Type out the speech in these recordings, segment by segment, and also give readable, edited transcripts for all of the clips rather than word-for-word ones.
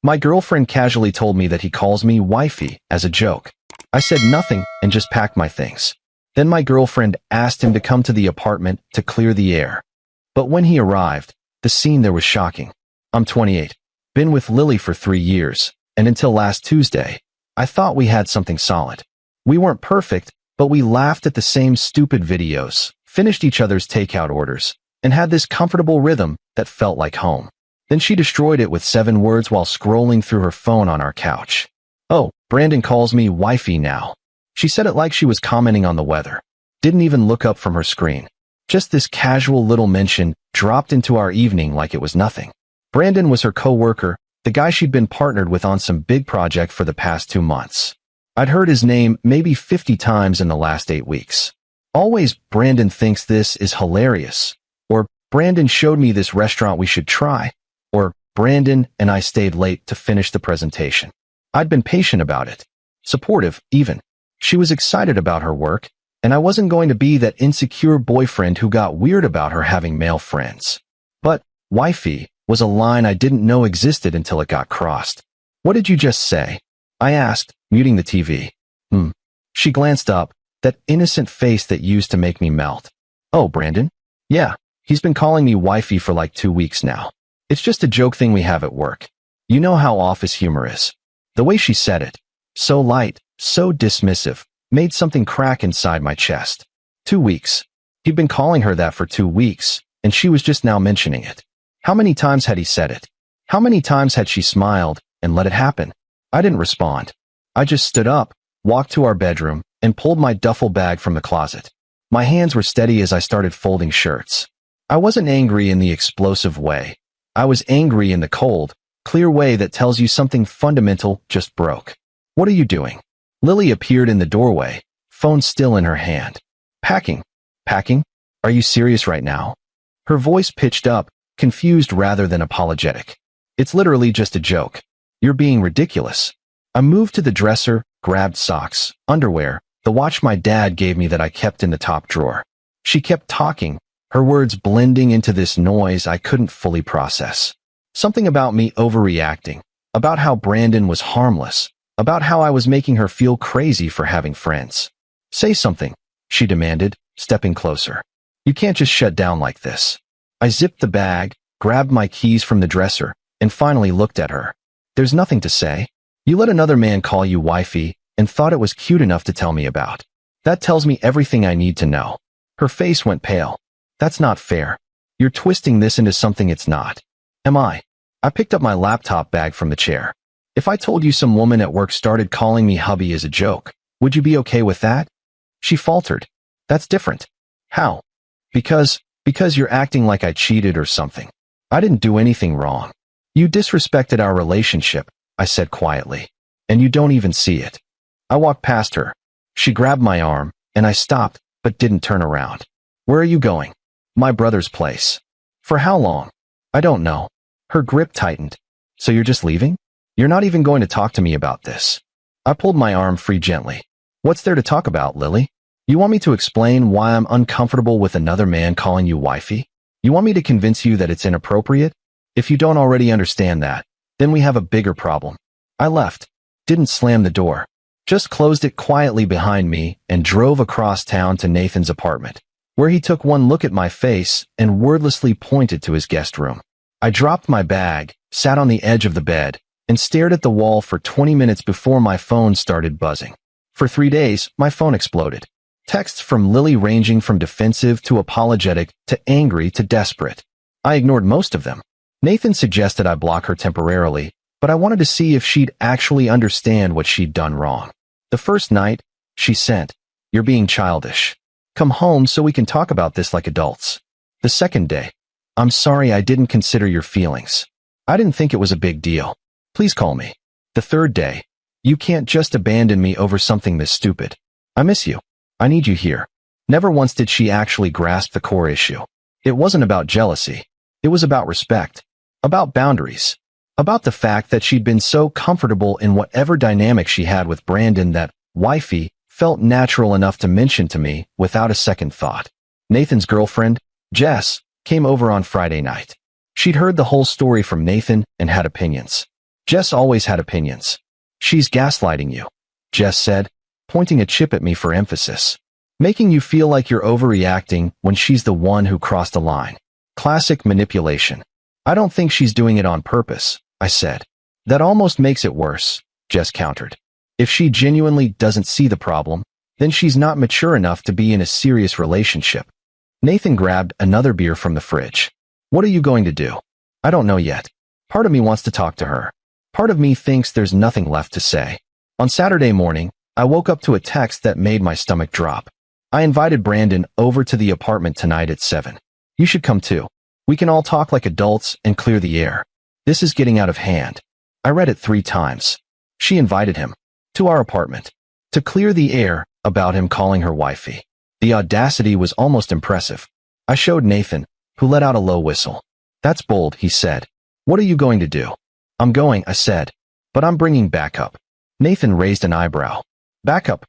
My girlfriend casually told me that he calls me wifey as a joke. I said nothing and just packed my things. Then my girlfriend asked him to come to the apartment to clear the air. But when he arrived, the scene there was shocking. I'm 28, been with Lily for 3 years, and until last Tuesday, I thought we had something solid. We weren't perfect, but we laughed at the same stupid videos, finished each other's takeout orders, and had this comfortable rhythm that felt like home. Then she destroyed it with 7 words while scrolling through her phone on our couch. Oh, Brandon calls me wifey now. She said it like she was commenting on the weather. Didn't even look up from her screen. Just this casual little mention dropped into our evening like it was nothing. Brandon was her co-worker, the guy she'd been partnered with on some big project for the past 2 months. I'd heard his name maybe 50 times in the last 8 weeks. Always Brandon thinks this is hilarious. Or Brandon showed me this restaurant we should try. Or Brandon and I stayed late to finish the presentation. I'd been patient about it. Supportive, even. She was excited about her work, and I wasn't going to be that insecure boyfriend who got weird about her having male friends. But wifey was a line I didn't know existed until it got crossed. What did you just say? I asked, muting the TV. She glanced up, that innocent face that used to make me melt. Oh, Brandon? Yeah, he's been calling me wifey for like 2 weeks now. It's just a joke thing we have at work. You know how office humor is. The way she said it, so light, so dismissive, made something crack inside my chest. 2 weeks. He'd been calling her that for 2 weeks, and she was just now mentioning it. How many times had he said it? How many times had she smiled and let it happen? I didn't respond. I just stood up, walked to our bedroom, and pulled my duffel bag from the closet. My hands were steady as I started folding shirts. I wasn't angry in the explosive way. I was angry in the cold, clear way that tells you something fundamental just broke. What are you doing? Lily appeared in the doorway, phone still in her hand. Packing. Packing? Are you serious right now? Her voice pitched up, confused rather than apologetic. It's literally just a joke. You're being ridiculous. I moved to the dresser, grabbed socks, underwear, the watch my dad gave me that I kept in the top drawer. She kept talking, her words blending into this noise I couldn't fully process. Something about me overreacting, about how Brandon was harmless, about how I was making her feel crazy for having friends. Say something, she demanded, stepping closer. You can't just shut down like this. I zipped the bag, grabbed my keys from the dresser, and finally looked at her. There's nothing to say. You let another man call you wifey and thought it was cute enough to tell me about. That tells me everything I need to know. Her face went pale. That's not fair. You're twisting this into something it's not. Am I? I picked up my laptop bag from the chair. If I told you some woman at work started calling me hubby as a joke, would you be okay with that? She faltered. That's different. How? Because you're acting like I cheated or something. I didn't do anything wrong. You disrespected our relationship, I said quietly. And you don't even see it. I walked past her. She grabbed my arm, and I stopped, but didn't turn around. Where are you going? My brother's place. For how long? I don't know. Her grip tightened. So you're just leaving? You're not even going to talk to me about this. I pulled my arm free gently. What's there to talk about, Lily? You want me to explain why I'm uncomfortable with another man calling you wifey? You want me to convince you that it's inappropriate? If you don't already understand that, then we have a bigger problem. I left. Didn't slam the door. Just closed it quietly behind me and drove across town to Nathan's apartment, where he took one look at my face and wordlessly pointed to his guest room. I dropped my bag, sat on the edge of the bed, and stared at the wall for 20 minutes before my phone started buzzing. For 3 days, my phone exploded. Texts from Lily ranging from defensive to apologetic to angry to desperate. I ignored most of them. Nathan suggested I block her temporarily, but I wanted to see if she'd actually understand what she'd done wrong. The first night, she sent, "You're being childish. Come home so we can talk about this like adults." The second day, "I'm sorry I didn't consider your feelings. I didn't think it was a big deal. Please call me." The third day, "You can't just abandon me over something this stupid. I miss you. I need you here." Never once did she actually grasp the core issue. It wasn't about jealousy. It was about respect. About boundaries. About the fact that she'd been so comfortable in whatever dynamic she had with Brandon that wifey felt natural enough to mention to me without a second thought. Nathan's girlfriend, Jess, came over on Friday night. She'd heard the whole story from Nathan and had opinions. Jess always had opinions. She's gaslighting you, Jess said, pointing a chip at me for emphasis. Making you feel like you're overreacting when she's the one who crossed a line. Classic manipulation. I don't think she's doing it on purpose, I said. That almost makes it worse, Jess countered. If she genuinely doesn't see the problem, then she's not mature enough to be in a serious relationship. Nathan grabbed another beer from the fridge. What are you going to do? I don't know yet. Part of me wants to talk to her. Part of me thinks there's nothing left to say. On Saturday morning, I woke up to a text that made my stomach drop. I invited Brandon over to the apartment tonight at 7. You should come too. We can all talk like adults and clear the air. This is getting out of hand. I read it 3 times. She invited him to our apartment to clear the air about him calling her wifey. The audacity was almost impressive. I showed Nathan, who let out a low whistle. That's bold, he said. What are you going to do? I'm going, I said. But I'm bringing backup. Nathan raised an eyebrow. Backup?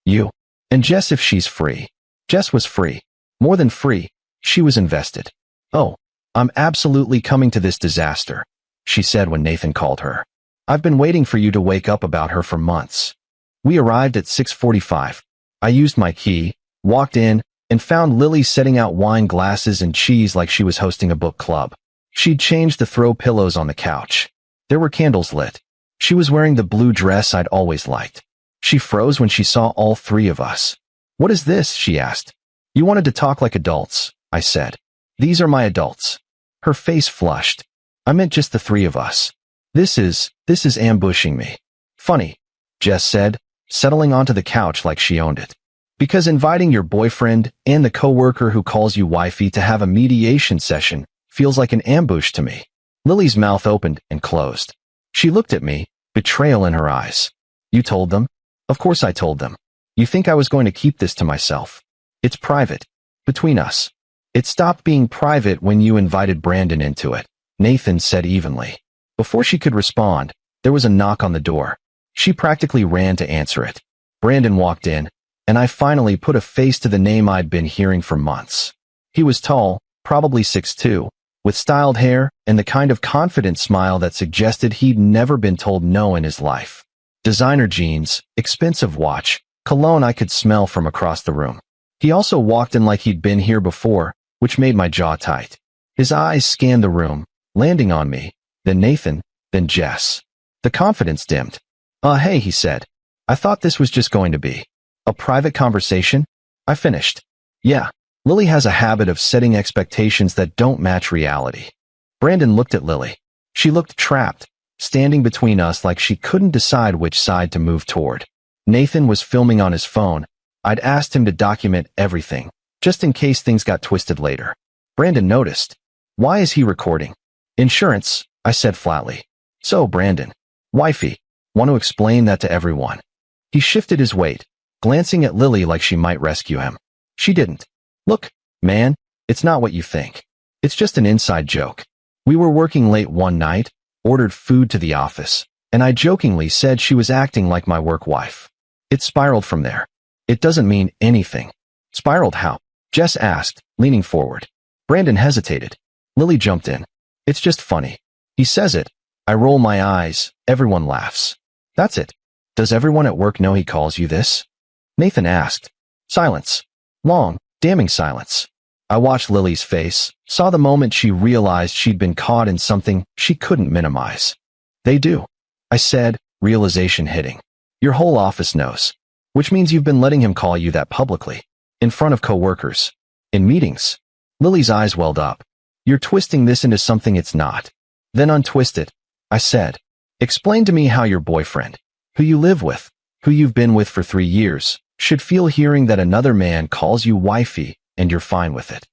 You? And Jess if she's free. Jess was free. More than free. She was invested. Oh, I'm absolutely coming to this disaster, she said when Nathan called her. I've been waiting for you to wake up about her for months. We arrived at 6:45. I used my key, walked in, and found Lily setting out wine glasses and cheese like she was hosting a book club. She'd changed the throw pillows on the couch. There were candles lit. She was wearing the blue dress I'd always liked. She froze when she saw all 3 of us. What is this? She asked. You wanted to talk like adults, I said. These are my adults. Her face flushed. I meant just the 3 of us. This is ambushing me. Funny, Jess said, settling onto the couch like she owned it. Because inviting your boyfriend and the coworker who calls you wifey to have a mediation session feels like an ambush to me. Lily's mouth opened and closed. She looked at me, betrayal in her eyes. You told them? Of course I told them. You think I was going to keep this to myself? It's private. Between us. It stopped being private when you invited Brandon into it, Nathan said evenly. Before she could respond, there was a knock on the door. She practically ran to answer it. Brandon walked in, and I finally put a face to the name I'd been hearing for months. He was tall, probably 6'2", with styled hair and the kind of confident smile that suggested he'd never been told no in his life. Designer jeans, expensive watch, cologne I could smell from across the room. He also walked in like he'd been here before, which made my jaw tight. His eyes scanned the room, landing on me, then Nathan, then Jess. The confidence dimmed. Hey, he said. I thought this was just going to be a private conversation. I finished. Yeah, Lily has a habit of setting expectations that don't match reality. Brandon looked at Lily. She looked trapped, standing between us like she couldn't decide which side to move toward. Nathan was filming on his phone. I'd asked him to document everything, just in case things got twisted later. Brandon noticed. Why is he recording? Insurance, I said flatly. So, Brandon, wifey, want to explain that to everyone. He shifted his weight, glancing at Lily like she might rescue him. She didn't. Look, man, it's not what you think. It's just an inside joke. We were working late one night, ordered food to the office, and I jokingly said she was acting like my work wife. It spiraled from there. It doesn't mean anything. Spiraled how? Jess asked, leaning forward. Brandon hesitated. Lily jumped in. It's just funny. He says it. I roll my eyes. Everyone laughs. That's it. Does everyone at work know he calls you this? Nathan asked. Silence. Long, damning silence. I watched Lily's face, saw the moment she realized she'd been caught in something she couldn't minimize. They do, I said, realization hitting. Your whole office knows. Which means you've been letting him call you that publicly. In front of coworkers. In meetings. Lily's eyes welled up. You're twisting this into something it's not. Then untwist it, I said. Explain to me how your boyfriend, who you live with, who you've been with for 3 years, should feel hearing that another man calls you wifey and you're fine with it.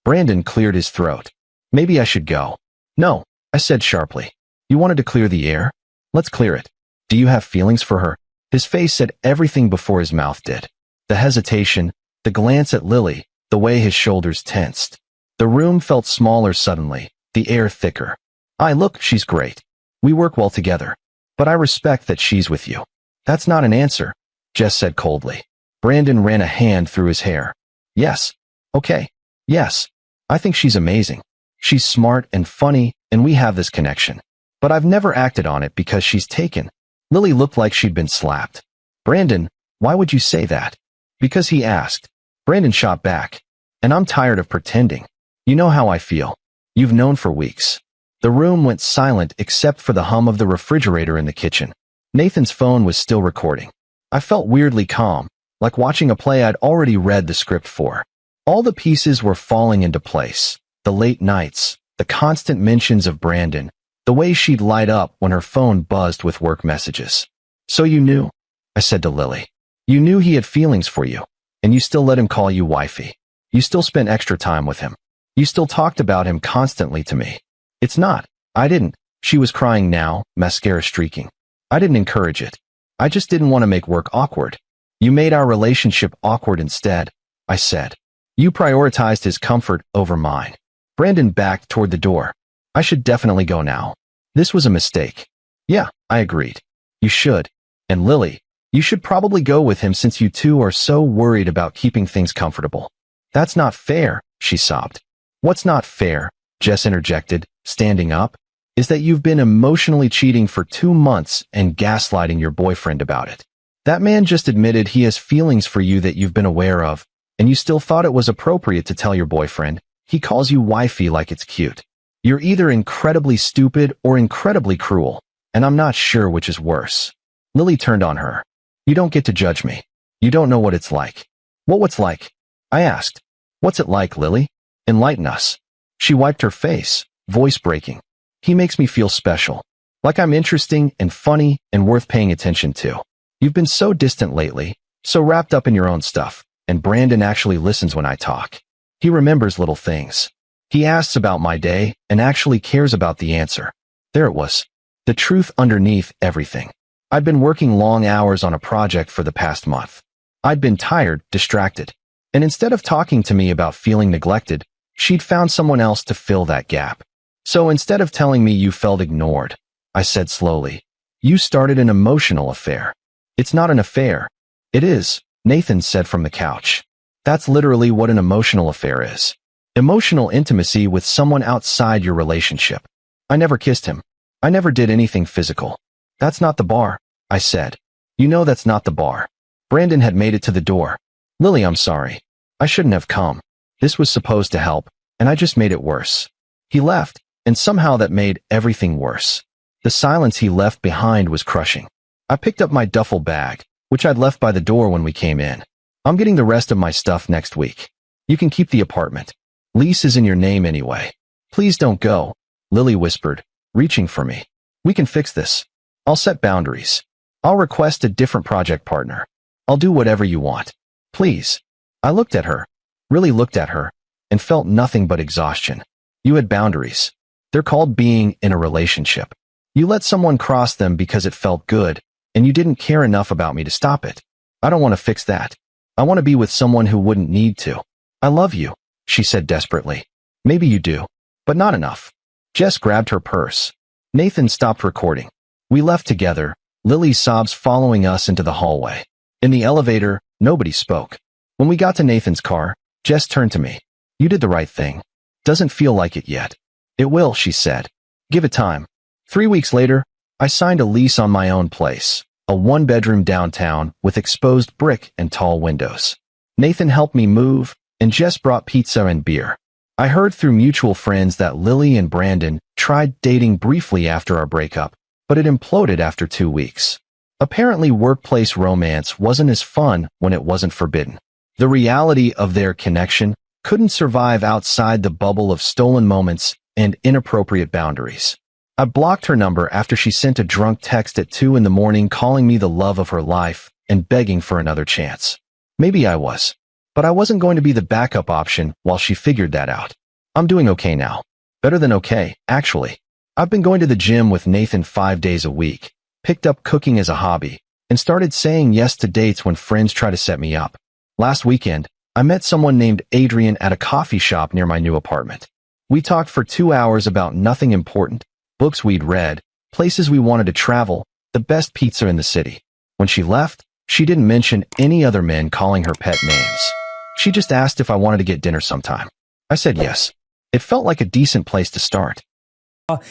Brandon cleared his throat. Maybe I should go. No, I said sharply. You wanted to clear the air? Let's clear it. Do you have feelings for her? His face said everything before his mouth did. The hesitation, the glance at Lily, the way his shoulders tensed. The room felt smaller suddenly, the air thicker. Look, she's great. We work well together. But I respect that she's with you. That's not an answer, Jess said coldly. Brandon ran a hand through his hair. Yes. Okay. Yes. I think she's amazing. She's smart and funny, and we have this connection. But I've never acted on it because she's taken. Lily looked like she'd been slapped. Brandon, why would you say that? Because he asked. Brandon shot back. And I'm tired of pretending. You know how I feel. You've known for weeks. The room went silent except for the hum of the refrigerator in the kitchen. Nathan's phone was still recording. I felt weirdly calm, like watching a play I'd already read the script for. All the pieces were falling into place. The late nights, the constant mentions of Brandon, the way she'd light up when her phone buzzed with work messages. So you knew, I said to Lily. You knew he had feelings for you, and you still let him call you wifey. You still spent extra time with him. You still talked about him constantly to me. It's not. I didn't. She was crying now, mascara streaking. I didn't encourage it. I just didn't want to make work awkward. You made our relationship awkward instead, I said. You prioritized his comfort over mine. Brandon backed toward the door. I should definitely go now. This was a mistake. Yeah, I agreed. You should. And Lily, you should probably go with him since you two are so worried about keeping things comfortable. That's not fair, she sobbed. What's not fair, Jess interjected, standing up, is that you've been emotionally cheating for 2 months and gaslighting your boyfriend about it. That man just admitted he has feelings for you that you've been aware of, and you still thought it was appropriate to tell your boyfriend. He calls you wifey like it's cute. You're either incredibly stupid or incredibly cruel, and I'm not sure which is worse. Lily turned on her. You don't get to judge me. You don't know what it's like. What's like? I asked. What's it like, Lily? Enlighten us. She wiped her face, voice breaking. He makes me feel special. Like I'm interesting and funny and worth paying attention to. You've been so distant lately, so wrapped up in your own stuff, and Brandon actually listens when I talk. He remembers little things. He asks about my day and actually cares about the answer. There it was. The truth underneath everything. I'd been working long hours on a project for the past month. I'd been tired, distracted. And instead of talking to me about feeling neglected, she'd found someone else to fill that gap. So instead of telling me you felt ignored, I said slowly, you started an emotional affair. It's not an affair. It is, Nathan said from the couch. That's literally what an emotional affair is. Emotional intimacy with someone outside your relationship. I never kissed him. I never did anything physical. That's not the bar, I said. You know that's not the bar. Brandon had made it to the door. Lily, I'm sorry. I shouldn't have come. This was supposed to help, and I just made it worse. He left, and somehow that made everything worse. The silence he left behind was crushing. I picked up my duffel bag, which I'd left by the door when we came in. I'm getting the rest of my stuff next week. You can keep the apartment. Lease is in your name anyway. Please don't go, Lily whispered, reaching for me. We can fix this. I'll set boundaries. I'll request a different project partner. I'll do whatever you want. Please. I looked at her, really looked at her, and felt nothing but exhaustion. You had boundaries. They're called being in a relationship. You let someone cross them because it felt good, and you didn't care enough about me to stop it. I don't want to fix that. I want to be with someone who wouldn't need to. I love you, she said desperately. Maybe you do, but not enough. Jess grabbed her purse. Nathan stopped recording. We left together, Lily's sobs following us into the hallway. In the elevator, nobody spoke. When we got to Nathan's car, Jess turned to me. You did the right thing. Doesn't feel like it yet. It will, she said. Give it time. 3 weeks later, I signed a lease on my own place, a 1-bedroom downtown with exposed brick and tall windows. Nathan helped me move, and Jess brought pizza and beer. I heard through mutual friends that Lily and Brandon tried dating briefly after our breakup, but it imploded after 2 weeks. Apparently, workplace romance wasn't as fun when it wasn't forbidden. The reality of their connection couldn't survive outside the bubble of stolen moments and inappropriate boundaries. I blocked her number after she sent a drunk text at 2 in the morning calling me the love of her life and begging for another chance. Maybe I was, but I wasn't going to be the backup option while she figured that out. I'm doing okay now. Better than okay, actually. I've been going to the gym with Nathan 5 days a week, picked up cooking as a hobby, and started saying yes to dates when friends try to set me up. Last weekend, I met someone named Adrian at a coffee shop near my new apartment. We talked for 2 hours about nothing important, books we'd read, places we wanted to travel, the best pizza in the city. When she left, she didn't mention any other men calling her pet names. She just asked if I wanted to get dinner sometime. I said yes. It felt like a decent place to start.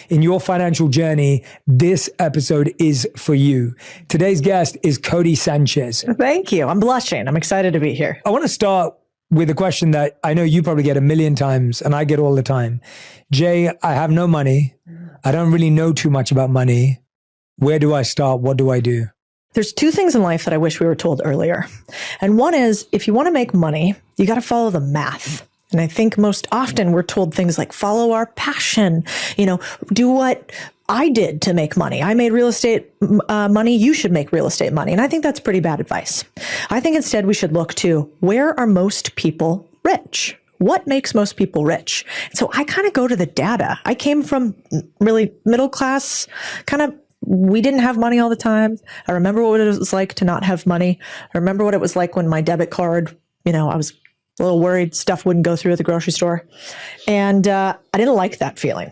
in your financial journey, this episode is for you. Today's guest is Qley Sanchez. Thank you. I'm blushing. I'm excited to be here. I want to start with a question that I know you probably get a million times and I get all the time. Jay, I have no money. I don't really know too much about money. Where do I start? What do I do? There's two things in life that I wish we were told earlier. And one is, if you want to make money, you got to follow the math. And I think most often we're told things like follow our passion, do what I did to make money. I made real estate money. You should make real estate money. And I think that's pretty bad advice. I think instead we should look to where are most people rich? What makes most people rich? So I kind of go to the data. I came from really middle class, we didn't have money all the time. I remember what it was like to not have money. I remember what it was like when my debit card, I was a little worried stuff wouldn't go through at the grocery store. And I didn't like that feeling.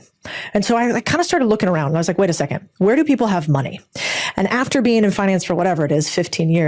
And so I kind of started looking around and I was like, wait a second, where do people have money? And after being in finance for whatever it is, 15 years,